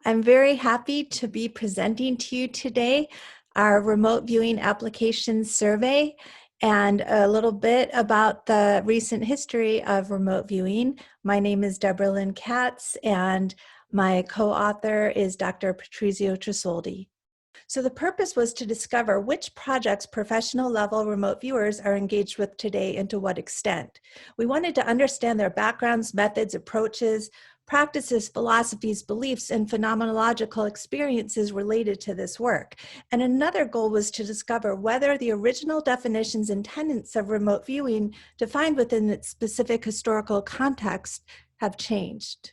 I'm very happy to be presenting to you today our remote viewing application survey and a little bit about the recent history of remote viewing. My name is Debra Lynne Katz, and my co-author is Dr. Patrizio Tresoldi. So the purpose was to discover which projects professional level remote viewers are engaged with today and to what extent. We wanted to understand their backgrounds, methods, approaches, practices, philosophies, beliefs, and phenomenological experiences related to this work. And another goal was to discover whether the original definitions and tenets of remote viewing defined within its specific historical context have changed.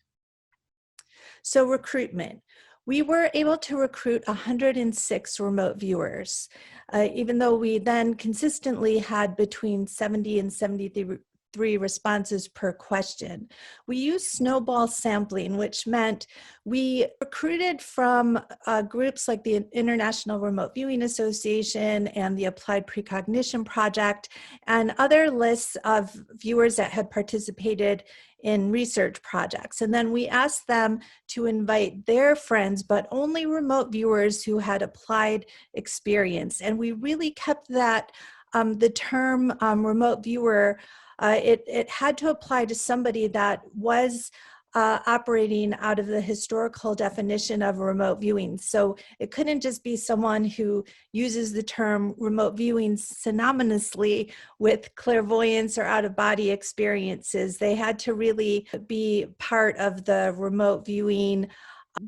So recruitment. We were able to recruit 106 remote viewers, even though we then consistently had between 70 and 73 responses per question. We used snowball sampling, which meant we recruited from groups like the International Remote Viewing Association and the Applied Precognition Project and other lists of viewers that had participated in research projects. And then we asked them to invite their friends, but only remote viewers who had applied experience. And we really kept that, the term remote viewer, it had to apply to somebody that was operating out of the historical definition of remote viewing. So it couldn't just be someone who uses the term remote viewing synonymously with clairvoyance or out-of-body experiences. They had to really be part of the remote viewing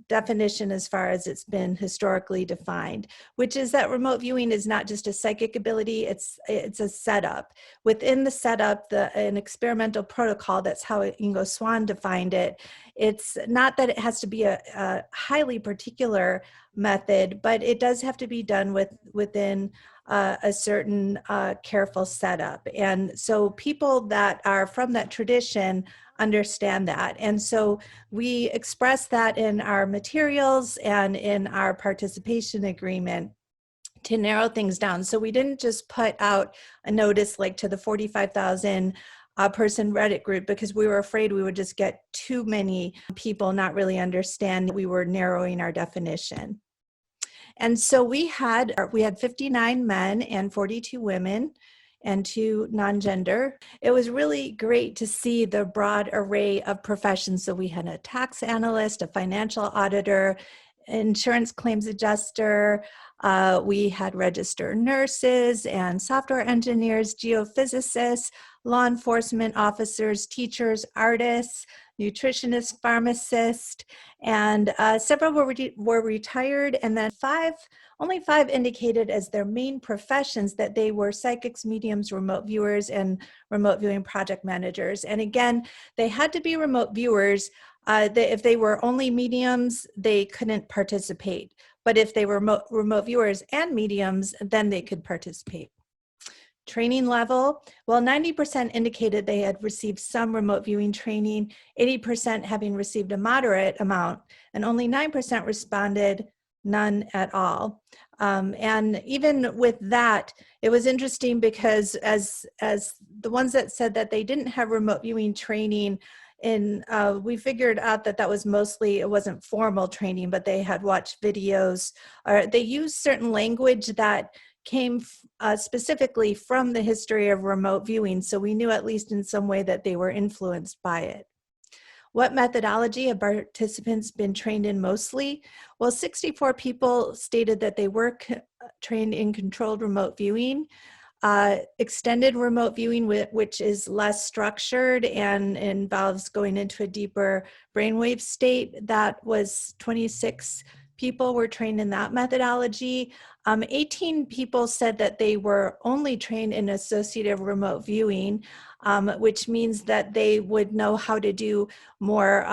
definition as far as it's been historically defined, which is that remote viewing is not just a psychic ability, it's a setup. Within the setup, an experimental protocol, that's how Ingo Swann defined it. It's not that it has to be a highly particular method, but it does have to be done within a certain careful setup. And so people that are from that tradition understand that. And so we express that in our materials and in our participation agreement to narrow things down. So we didn't just put out a notice like to the 45,000 person Reddit group because we were afraid we would just get too many people not really understand we were narrowing our definition. And so we had 59 men and 42 women and 2 non-gender. It was really great to see the broad array of professions. So we had a tax analyst, a financial auditor, insurance claims adjuster, we had registered nurses and software engineers, geophysicists, law enforcement officers, teachers, artists, nutritionists, pharmacists, and several were retired, and then only 5 indicated as their main professions that they were psychics, mediums, remote viewers, and remote viewing project managers. And again, they had to be remote viewers. If they were only mediums, they couldn't participate. But if they were remote viewers and mediums, then they could participate. Training level, well, 90% indicated they had received some remote viewing training, 80% having received a moderate amount, and only 9% responded none at all. And even with that, it was interesting because as the ones that said that they didn't have remote viewing training, we figured out that was mostly, it wasn't formal training, but they had watched videos, or they used certain language that came specifically from the history of remote viewing. So we knew at least in some way that they were influenced by it. What methodology have participants been trained in mostly? Well, 64 people stated that they were trained in controlled remote viewing. Extended remote viewing, which is less structured and involves going into a deeper brainwave state, that was 26 people were trained in that methodology. 18 people said that they were only trained in associative remote viewing, which means that they would know how to do more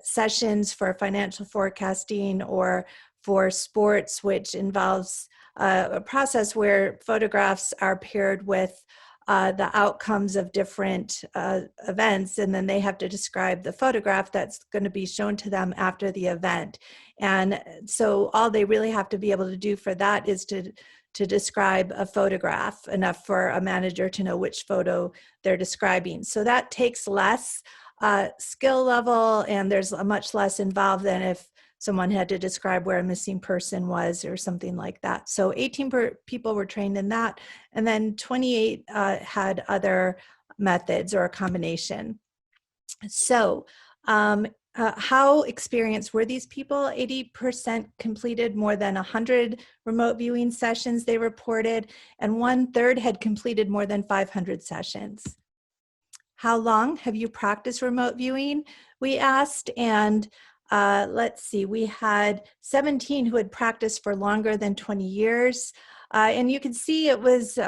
sessions for financial forecasting or for sports, which involves a process where photographs are paired with the outcomes of different events, and then they have to describe the photograph that's going to be shown to them after the event. And so all they really have to be able to do for that is to describe a photograph, enough for a manager to know which photo they're describing. So that takes less skill level, and there's much less involved than if someone had to describe where a missing person was or something like that. So 18 people were trained in that, and then 28 had other methods or a combination. So how experienced were these people? 80% completed more than 100 remote viewing sessions, they reported, and 1/3 had completed more than 500 sessions. How long have you practiced remote viewing? We asked, and let's see, we had 17 who had practiced for longer than 20 years. And you can see it was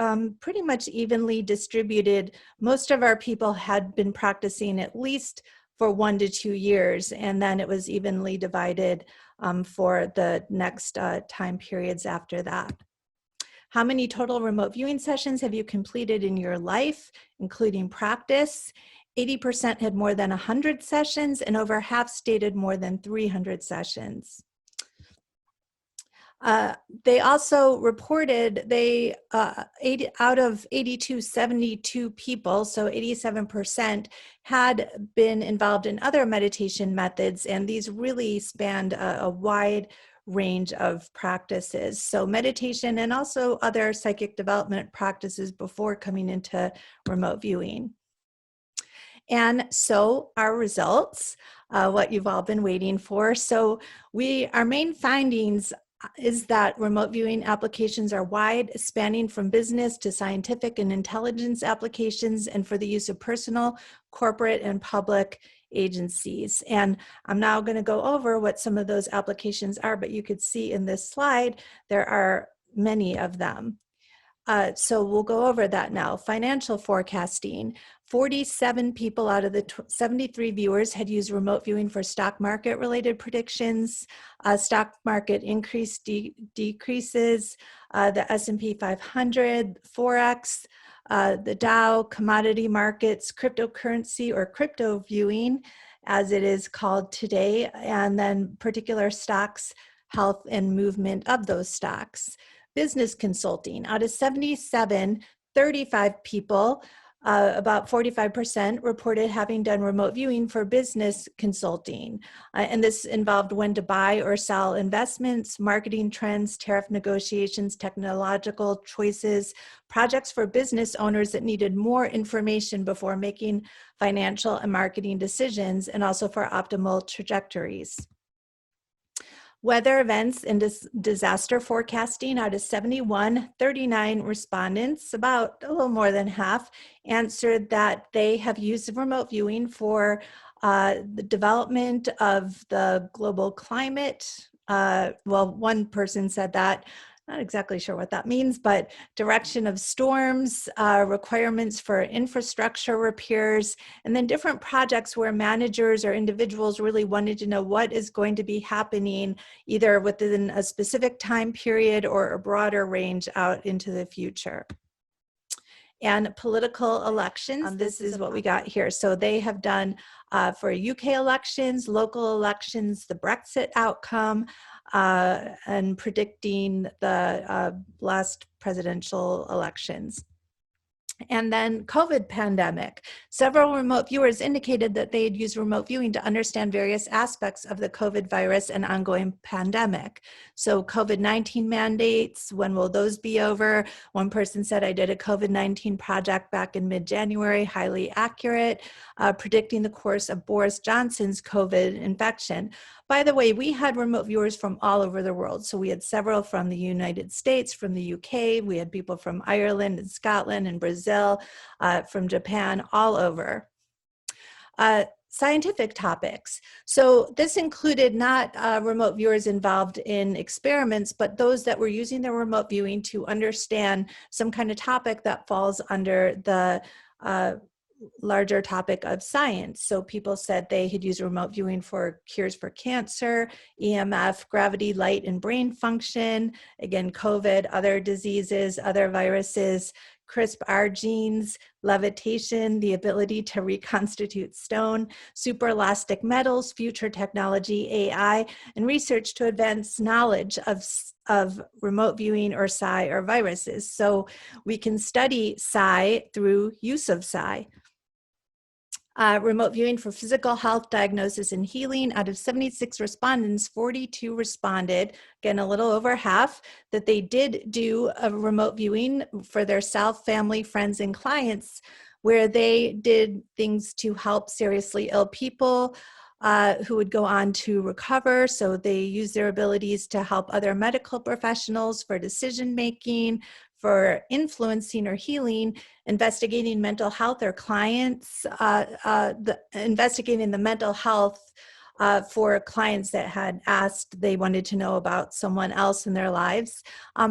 pretty much evenly distributed. Most of our people had been practicing at least for 1 to 2 years, and then it was evenly divided for the next time periods after that. How many total remote viewing sessions have you completed in your life, including practice? 80% had more than 100 sessions, and over half stated more than 300 sessions. They also reported out of 72 people, so 87%, had been involved in other meditation methods, and these really spanned a wide range of practices. So meditation and also other psychic development practices before coming into remote viewing. And so our results, what you've all been waiting for. So our main findings is that remote viewing applications are wide, spanning from business to scientific and intelligence applications, and for the use of personal, corporate, and public agencies. And I'm now going to go over what some of those applications are, but you could see in this slide, there are many of them. So we'll go over that now. Financial forecasting. 47 people out of the 73 viewers had used remote viewing for stock market related predictions, stock market increase, decreases, the S&P 500, Forex, the Dow, commodity markets, cryptocurrency or crypto viewing, as it is called today, and then particular stocks, health and movement of those stocks. Business consulting. Out of 77, 35 people, about 45%, reported having done remote viewing for business consulting. And this involved when to buy or sell investments, marketing trends, tariff negotiations, technological choices, projects for business owners that needed more information before making financial and marketing decisions, and also for optimal trajectories. Weather events and disaster forecasting. Out of 71, 39 respondents, about a little more than half, answered that they have used remote viewing for the development of the global climate. Well, one person said that. Not exactly sure what that means, but direction of storms, requirements for infrastructure repairs, and then different projects where managers or individuals really wanted to know what is going to be happening either within a specific time period or a broader range out into the future. And political elections, this is what we got here. So they have done for UK elections, local elections, the Brexit outcome, and predicting the last presidential elections. And then COVID pandemic. Several remote viewers indicated that they had used remote viewing to understand various aspects of the COVID virus and ongoing pandemic. So COVID-19 mandates, when will those be over? One person said, I did a COVID-19 project back in mid-January, highly accurate, predicting the course of Boris Johnson's COVID infection. By the way, we had remote viewers from all over the world. So we had several from the United States, from the UK, we had people from Ireland and Scotland and Brazil, from Japan, all over. Scientific topics. So this included not remote viewers involved in experiments, but those that were using their remote viewing to understand some kind of topic that falls under the larger topic of science. So people said they had used remote viewing for cures for cancer, EMF, gravity, light, and brain function, again, COVID, other diseases, other viruses, CRISPR genes, levitation, the ability to reconstitute stone, superelastic metals, future technology, AI, and research to advance knowledge of remote viewing or psi or viruses. So we can study psi through use of psi. Remote viewing for physical health, diagnosis, and healing. Out of 76 respondents, 42 responded, again, a little over half, that they did do a remote viewing for their self, family, friends, and clients, where they did things to help seriously ill people who would go on to recover. So they use their abilities to help other medical professionals for decision-making, for influencing or healing, investigating mental health or clients, investigating the mental health for clients that had asked, they wanted to know about someone else in their lives.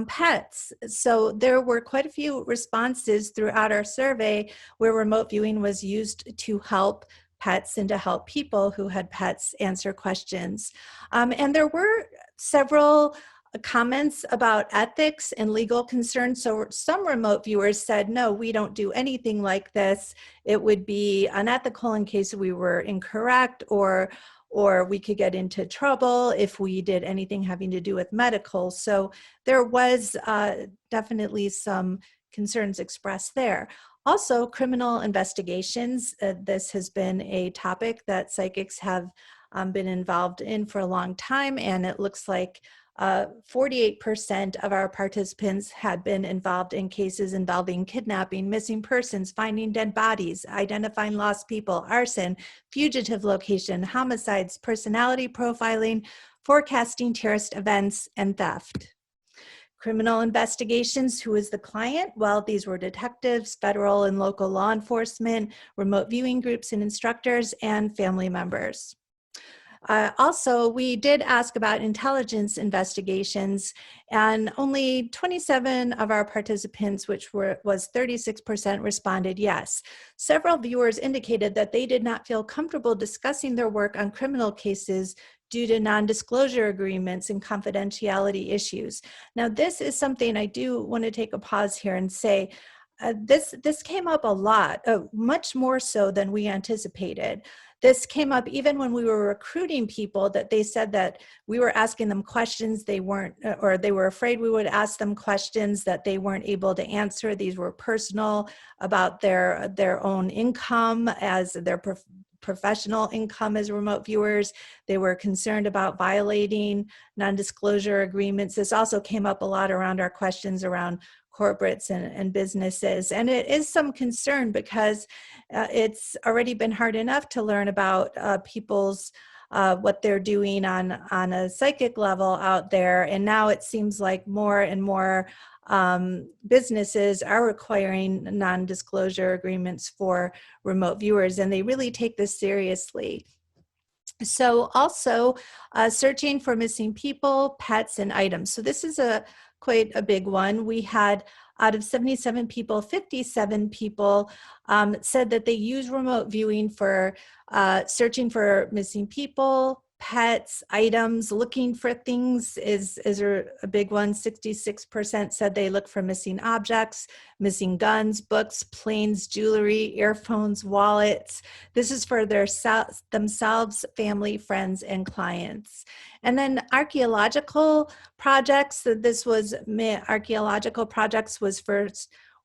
Pets. So there were quite a few responses throughout our survey where remote viewing was used to help pets and to help people who had pets answer questions. And there were several comments about ethics and legal concerns. So some remote viewers said, no, we don't do anything like this. It would be unethical in case we were incorrect, or we could get into trouble if we did anything having to do with medical. So there was definitely some concerns expressed there. Also, criminal investigations. This has been a topic that psychics have been involved in for a long time, and it looks like 48% of our participants had been involved in cases involving kidnapping, missing persons, finding dead bodies, identifying lost people, arson, fugitive location, homicides, personality profiling, forecasting terrorist events, and theft. Criminal investigations, who is the client? Well, these were detectives, federal and local law enforcement, remote viewing groups and instructors, and family members. Also, we did ask about intelligence investigations, and only 27 of our participants, which was 36%, responded yes. Several viewers indicated that they did not feel comfortable discussing their work on criminal cases due to non-disclosure agreements and confidentiality issues. Now, this is something I do want to take a pause here and say, this came up a lot, much more so than we anticipated. This came up even when we were recruiting people, that they said that we were asking them questions they weren't, or they were afraid we would ask them questions that they weren't able to answer. These were personal, about their own income, as their professional income as remote viewers. They were concerned about violating non-disclosure agreements. This also came up a lot around our questions around corporates and businesses. And it is some concern because it's already been hard enough to learn about people's what they're doing on a psychic level out there. And now it seems like more and more businesses are requiring non-disclosure agreements for remote viewers, and they really take this seriously. So also searching for missing people, pets, and items. So this is quite a big one. We had, out of 77 people, 57 people said that they use remote viewing for searching for missing people, pets, items. Looking for things is a big one. 66% said they look for missing objects, missing guns, books, planes, jewelry, earphones, wallets. This is for themselves, family, friends, and clients. And then archaeological projects. Archaeological projects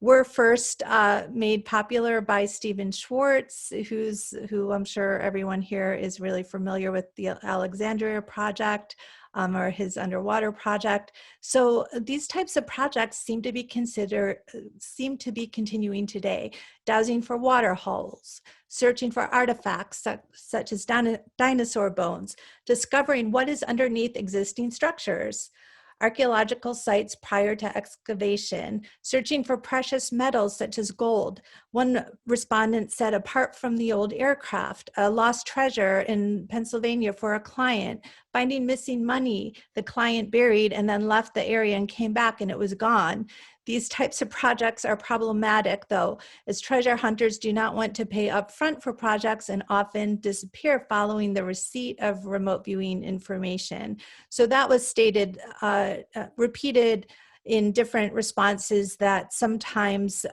were first made popular by Stephen Schwartz, who I'm sure everyone here is really familiar with, the Alexandria project or his underwater project. So these types of projects seem to be continuing today. Dowsing for water holes, searching for artifacts such as dinosaur bones, discovering what is underneath existing structures, archaeological sites prior to excavation, searching for precious metals such as gold. One respondent said, apart from the old aircraft, a lost treasure in Pennsylvania for a client, finding missing money the client buried and then left the area and came back and it was gone. These types of projects are problematic, though, as treasure hunters do not want to pay upfront for projects and often disappear following the receipt of remote viewing information. So that was stated, repeated in different responses that sometimes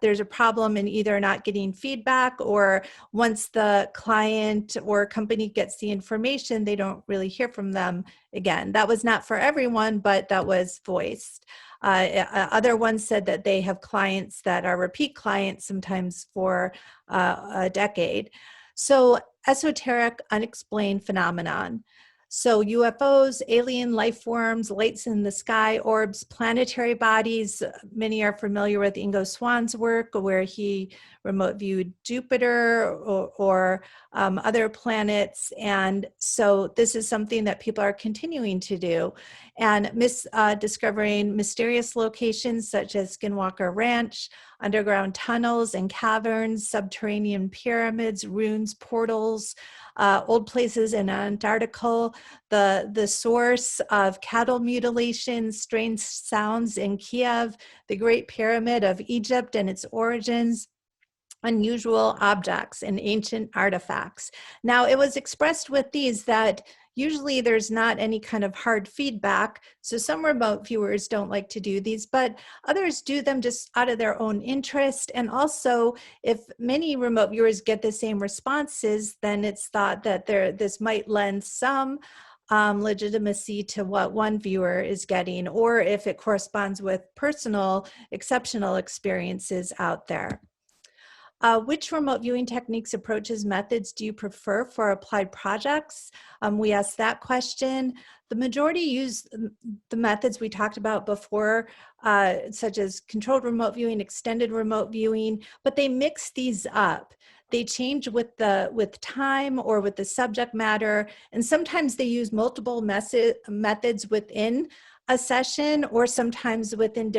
there's a problem in either not getting feedback, or once the client or company gets the information, they don't really hear from them again. That was not for everyone, but that was voiced. Other ones said that they have clients that are repeat clients, sometimes for a decade. So esoteric, unexplained phenomenon. So UFOs, alien life forms, lights in the sky, orbs, planetary bodies. Many are familiar with Ingo Swann's work, where he remote viewed Jupiter or other planets. And so this is something that people are continuing to do. And discovering mysterious locations such as Skinwalker Ranch, underground tunnels and caverns, subterranean pyramids, ruins, portals, old places in Antarctica, the source of cattle mutilation, strange sounds in Kiev, the Great Pyramid of Egypt and its origins, unusual objects and ancient artifacts. Now, it was expressed with these that usually there's not any kind of hard feedback. So some remote viewers don't like to do these, but others do them just out of their own interest. And also, if many remote viewers get the same responses, then it's thought that this might lend some legitimacy to what one viewer is getting, or if it corresponds with personal, exceptional experiences out there. Which remote viewing techniques, approaches, methods do you prefer for applied projects? We asked that question. The majority use the methods we talked about before, such as controlled remote viewing, extended remote viewing, but they mix these up. They change with time or with the subject matter, and sometimes they use multiple methods within a session, or sometimes within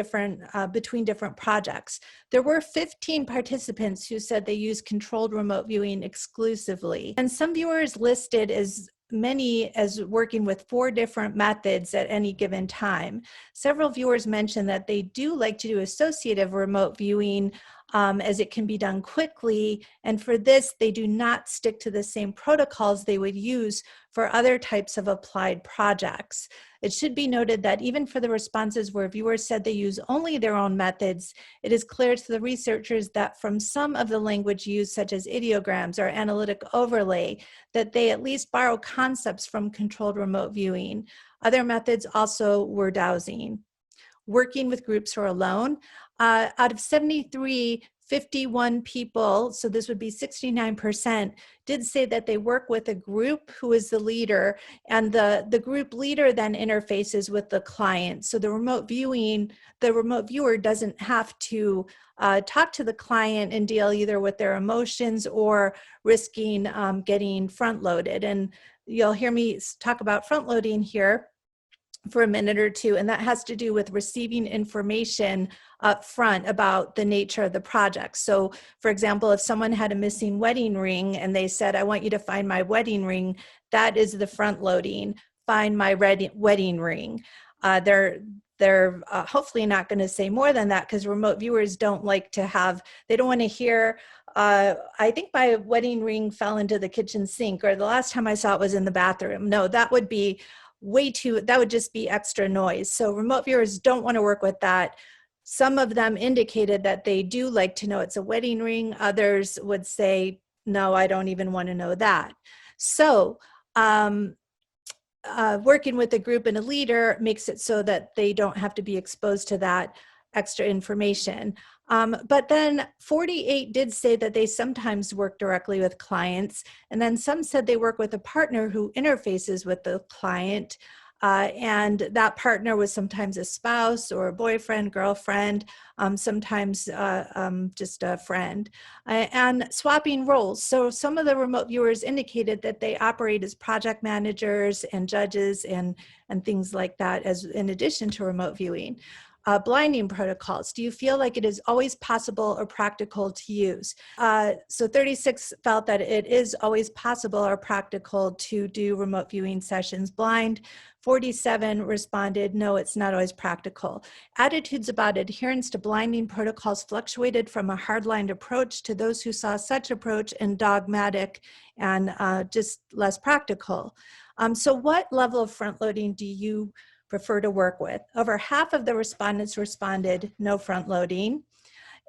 between different projects. There were 15 participants who said they use controlled remote viewing exclusively. And some viewers listed as many as working with 4 different methods at any given time. Several viewers mentioned that they do like to do associative remote viewing, as it can be done quickly. And for this, they do not stick to the same protocols they would use for other types of applied projects. It should be noted that even for the responses where viewers said they use only their own methods, it is clear to the researchers that from some of the language used, such as ideograms or analytic overlay, that they at least borrow concepts from controlled remote viewing. Other methods also were dowsing. Working with groups or alone. Out of 73, 51 people, so this would be 69%, did say that they work with a group who is the leader, and the group leader then interfaces with the client. So the remote viewer doesn't have to talk to the client and deal either with their emotions or risking getting front-loaded. And you'll hear me talk about front-loading here for a minute or two, and that has to do with receiving information up front about the nature of the project. So for example, if someone had a missing wedding ring and they said, I want you to find my wedding ring, that is the front loading, find my wedding ring. They're hopefully not going to say more than that, because remote viewers don't like to they don't want to hear, I think my wedding ring fell into the kitchen sink, or the last time I saw it was in the bathroom. No, that would be that would just be extra noise. So remote viewers don't want to work with that. Some of them indicated that they do like to know it's a wedding ring. Others would say, no, I don't even want to know that. So working with a group and a leader makes it so that they don't have to be exposed to that extra information. But then 48 did say that they sometimes work directly with clients, and then some said they work with a partner who interfaces with the client, and that partner was sometimes a spouse or a boyfriend, girlfriend, sometimes just a friend, and swapping roles. So some of the remote viewers indicated that they operate as project managers and judges and things like that, as in addition to remote viewing. Blinding protocols. Do you feel like it is always possible or practical to use? So 36 felt that it is always possible or practical to do remote viewing sessions blind. 47 responded, no, it's not always practical. Attitudes about adherence to blinding protocols fluctuated from a hardline approach to those who saw such approach and dogmatic and just less practical. So what level of front loading do you prefer to work with. Over half of the respondents responded no front loading.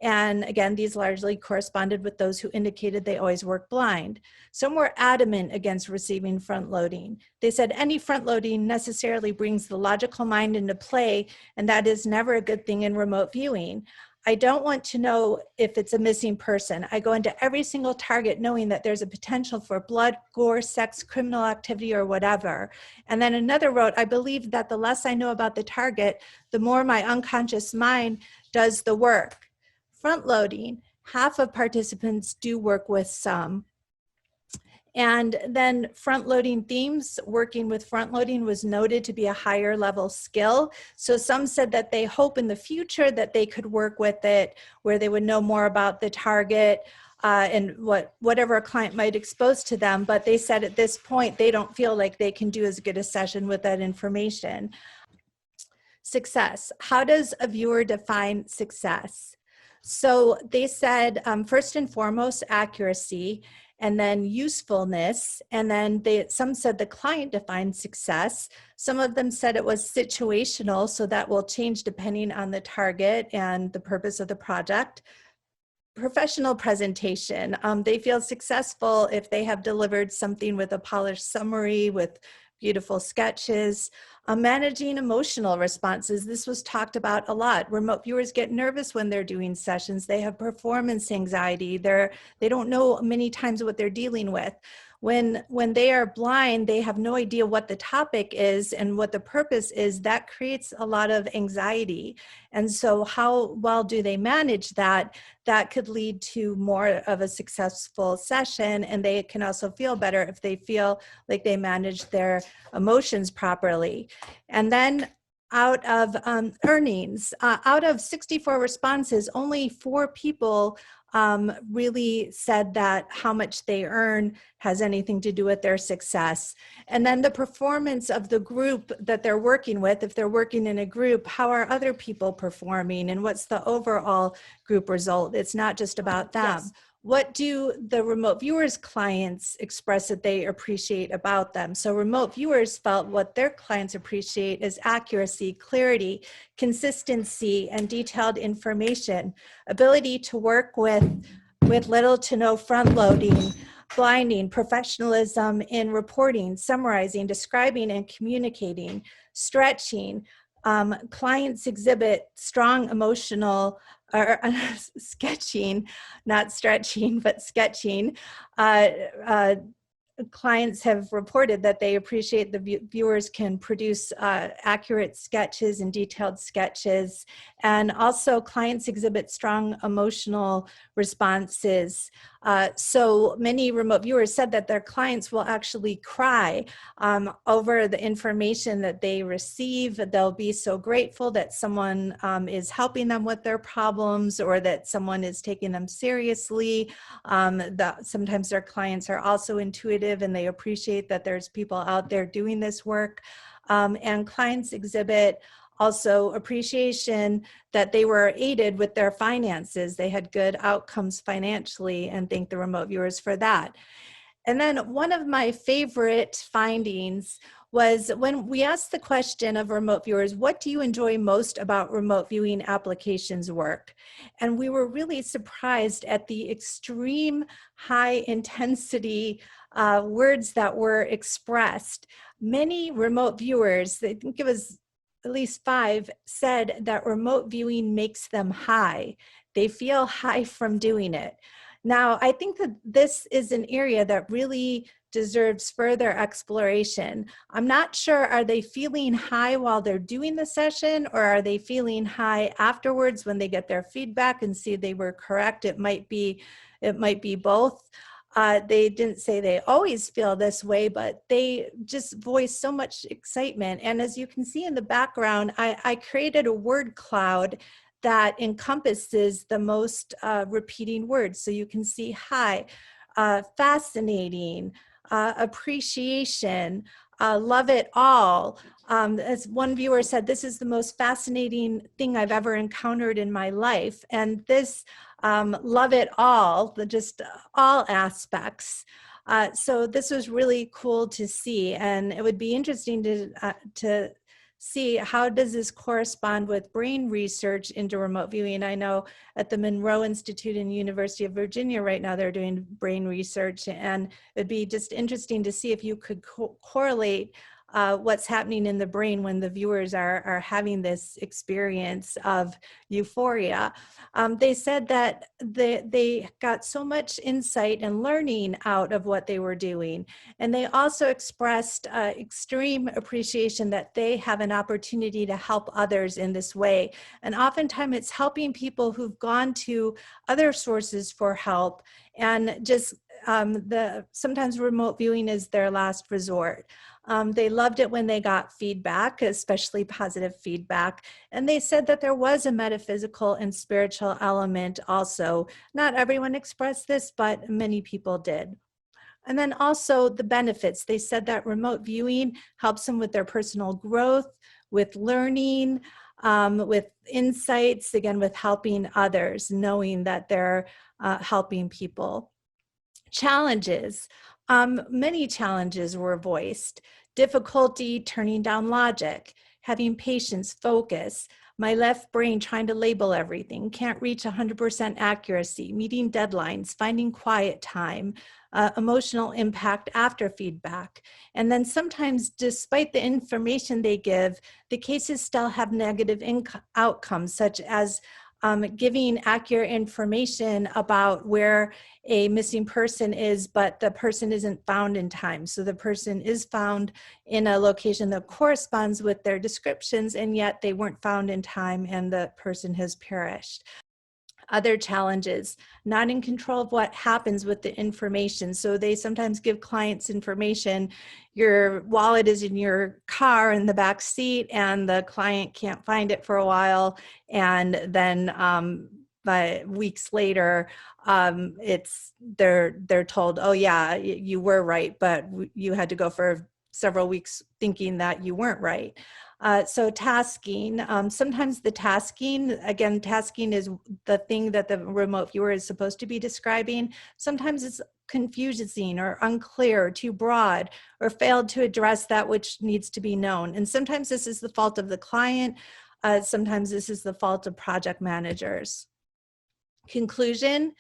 And again, these largely corresponded with those who indicated they always work blind. Some were adamant against receiving front loading. They said any front loading necessarily brings the logical mind into play, and that is never a good thing in remote viewing. I don't want to know if it's a missing person. I go into every single target knowing that there's a potential for blood, gore, sex, criminal activity, or whatever. And then another wrote, I believe that the less I know about the target, the more my unconscious mind does the work. Front loading, half of participants do work with some. And then front loading themes, working with front loading was noted to be a higher level skill. So some said that they hope in the future that they could work with it, where they would know more about the target and whatever a client might expose to them. But they said at this point, they don't feel like they can do as good a session with that information. Success. How does a viewer define success? So they said, first and foremost, accuracy, and then usefulness. And then some said the client defined success. Some of them said it was situational, so that will change depending on the target and the purpose of the project. Professional presentation. They feel successful if they have delivered something with a polished summary, with beautiful sketches. Managing emotional responses. This was talked about a lot. Remote viewers get nervous when they're doing sessions. They have performance anxiety. They don't know many times what they're dealing with. When they are blind, they have no idea what the topic is and what the purpose is. That creates a lot of anxiety. And so how well do they manage that? That could lead to more of a successful session, and they can also feel better if they feel like they manage their emotions properly. And then out of earnings, out of 64 responses, only 4 people really said that how much they earn has anything to do with their success. And then the performance of the group that they're working with, if they're working in a group, how are other people performing and what's the overall group result? It's not just about them. Yes. What do the remote viewers' clients express that they appreciate about them? So remote viewers felt what their clients appreciate is accuracy, clarity, consistency, and detailed information, ability to work with little to no front loading, blinding, professionalism in reporting, summarizing, describing, and communicating, stretching. Clients exhibit strong emotional or sketching, not stretching, but sketching. Clients have reported that they appreciate the viewers can produce accurate sketches and detailed sketches. And also clients exhibit strong emotional responses. So many remote viewers said that their clients will actually cry over the information that they receive. They'll be so grateful that someone is helping them with their problems or that someone is taking them seriously. Sometimes their clients are also intuitive and they appreciate that there's people out there doing this work. And clients exhibit also appreciation that they were aided with their finances. They had good outcomes financially and thank the remote viewers for that. And then one of my favorite findings was when we asked the question of remote viewers, what do you enjoy most about remote viewing applications work? And we were really surprised at the extreme high intensity words that were expressed. Many remote viewers, I think it was at least 5, said that remote viewing makes them high. They feel high from doing it. Now, I think that this is an area that really deserves further exploration. I'm not sure, are they feeling high while they're doing the session, or are they feeling high afterwards when they get their feedback and see they were correct? It might be both. They didn't say they always feel this way, but they just voice so much excitement. And as you can see in the background, I created a word cloud that encompasses the most repeating words. So you can see high, fascinating, appreciation, love it all. As one viewer said, this is the most fascinating thing I've ever encountered in my life. And this love it all, just all aspects. So this was really cool to see. And it would be interesting to see how does this correspond with brain research into remote viewing. I know at the Monroe Institute in University of Virginia right now, they're doing brain research, and it'd be just interesting to see if you could correlate what's happening in the brain when the viewers are having this experience of euphoria. They said that they got so much insight and learning out of what they were doing. And they also expressed extreme appreciation that they have an opportunity to help others in this way. And oftentimes it's helping people who've gone to other sources for help, and just sometimes remote viewing is their last resort. They loved it when they got feedback, especially positive feedback. And they said that there was a metaphysical and spiritual element also. Not everyone expressed this, but many people did. And then also the benefits. They said that remote viewing helps them with their personal growth, with learning, with insights, again, with helping others, knowing that they're helping people. Challenges. Many challenges were voiced. Difficulty turning down logic, having patience, focus, my left brain trying to label everything, can't reach 100% accuracy, meeting deadlines, finding quiet time, emotional impact after feedback. And then sometimes, despite the information they give, the cases still have negative outcomes, such as giving accurate information about where a missing person is, but the person isn't found in time. So the person is found in a location that corresponds with their descriptions, and yet they weren't found in time and the person has perished. Other challenges, not in control of what happens with the information. So they sometimes give clients information, your wallet is in your car in the back seat, and the client can't find it for a while. And then by weeks later, they're told, oh yeah, you were right, but you had to go for several weeks thinking that you weren't right. So tasking, sometimes the tasking, again, tasking is the thing that the remote viewer is supposed to be describing. Sometimes it's confusing or unclear or too broad, or failed to address that which needs to be known. And sometimes this is the fault of the client. Sometimes this is the fault of project managers. Conclusion,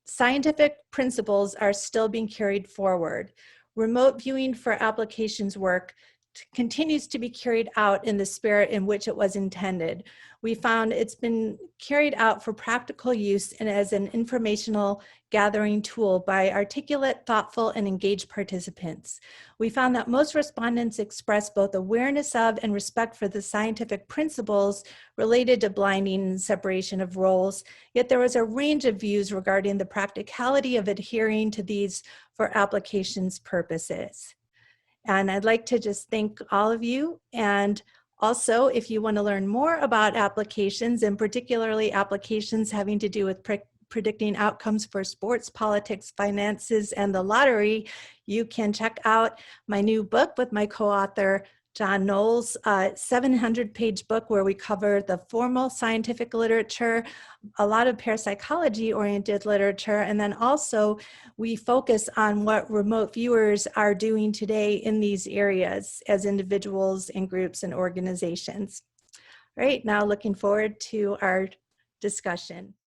scientific principles are still being carried forward. Remote viewing for applications work continues to be carried out in the spirit in which it was intended. We found it's been carried out for practical use and as an informational gathering tool by articulate, thoughtful, and engaged participants. We found that most respondents expressed both awareness of and respect for the scientific principles related to blinding and separation of roles, yet there was a range of views regarding the practicality of adhering to these for applications purposes. And I'd like to just thank all of you. And also, if you want to learn more about applications, and particularly applications having to do with predicting outcomes for sports, politics, finances, and the lottery, you can check out my new book with my co-author, John Knowles, 700-page book where we cover the formal scientific literature, a lot of parapsychology-oriented literature, and then also we focus on what remote viewers are doing today in these areas as individuals and groups and organizations. All right, now looking forward to our discussion.